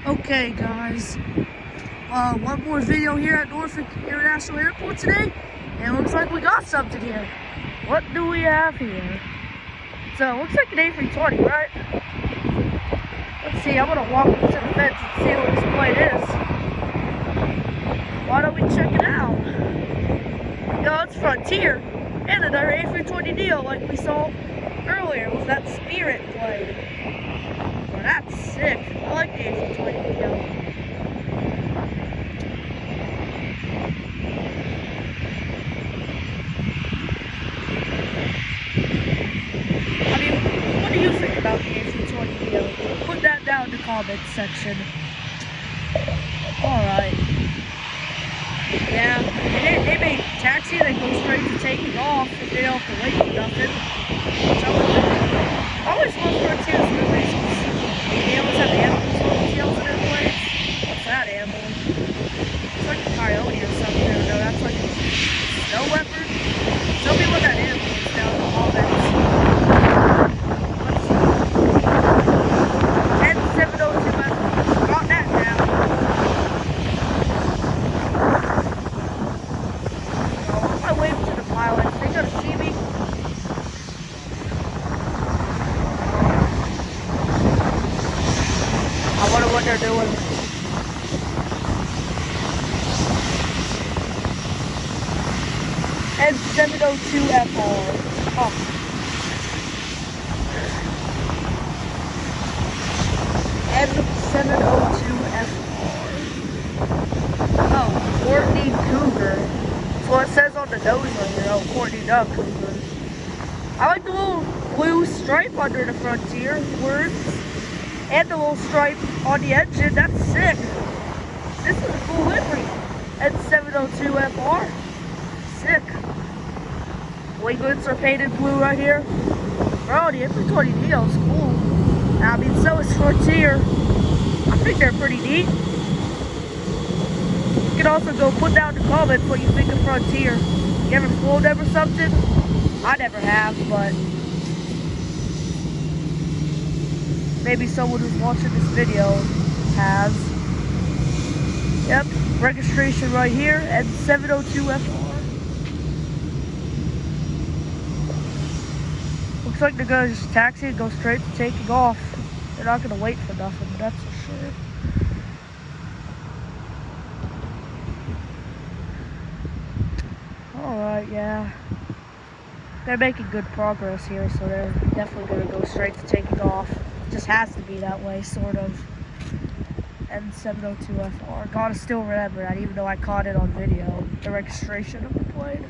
Okay, guys. One more video here at Norfolk International Airport today, and it looks like we got something here. What do we have here? So, it looks like an A320, right? Let's see, I'm gonna walk up to the fence and see what this plane is. Why don't we check it out? Yo, it's Frontier, and another A320 deal like we saw earlier with that Spirit plane. Well, that's sick. I like the A320 deal. What do you think about the A320 deal? Put that down in the comments section. Alright. Yeah, and they may taxi, they go straight to taking off if they don't have to wait for nothing. So I always love Frontiers for reasons. They always have animals on the tails of their planes. What's that animal? It's like a coyote or something. No, that's like a snow leopard. Tell me what that animal is down in the comments. N702FR. Got that now. I wave to the pilots. They gonna see me. I wonder what they're doing. N702FR. Oh. N702FR. Oh, Courtney Cougar. That's what it says on the nose right here. Oh, Courtney Duck Cougar. I like the little blue stripe under the Frontier words. And the little stripe on the engine. That's sick. This is a cool livery. N702FR. Sick. Winglets are painted blue right here. Bro, the A320 deal is cool. I mean, so is Frontier. I think they're pretty neat. You can also go put down in the comments what you think of Frontier. You ever flown them or something? I never have, but maybe someone who's watching this video has. Yep, registration right here at N702FR. Looks like they're gonna just taxi and go straight to taking off. They're not gonna wait for nothing, that's for sure. Alright, yeah. They're making good progress here, so they're definitely gonna go straight to taking off. Just has to be that way, sort of. N702FR. Gotta still remember that, even though I caught it on video, the registration of the plane.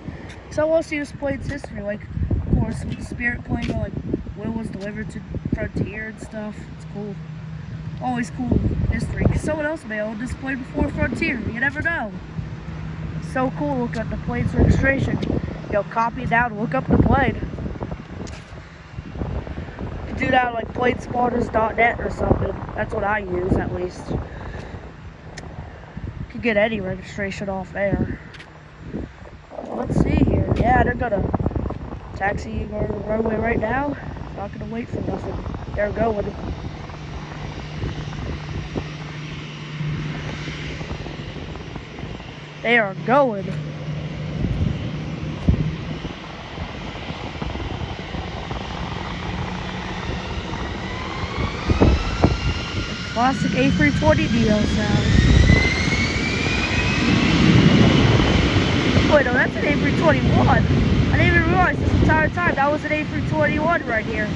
So I want to see this plane's history, like, of course, with the Spirit plane, like, when it was delivered to Frontier and stuff. It's cool. Always cool history, because someone else may own this plane before Frontier. You never know. So cool, look at the plane's registration. Yo, copy it down, look up the plane. You can do that on, like, planespotters.net or something. That's what I use, at least. You can get any registration off there. Let's see here. Yeah, they're gonna taxi on the runway right now. Not gonna wait for nothing. They're going. They are going. Classic A320 deal sound. Wait, no, that's an A321. I didn't even realize this entire time that was an A321 right here.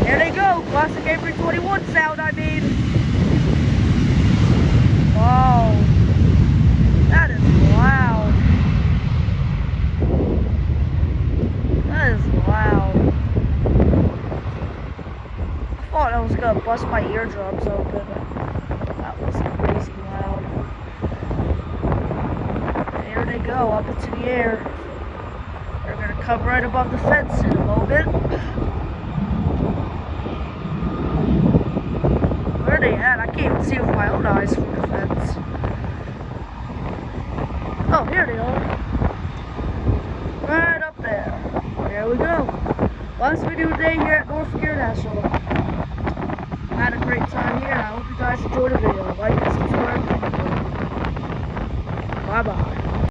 There they go, classic A321 sound, I mean. Wow. That is loud. That is loud. I thought I was gonna bust my eardrums open. That was crazy loud. There they go, up into the air. They're gonna come right above the fence in a moment. Where are they at? I can't even see with my own eyes from the fence. Oh, here they are. Right up there. There we go. Last video today here at Norfolk International. Had a great time here, and I hope you guys enjoyed the video. video. Like and subscribe. Bye bye.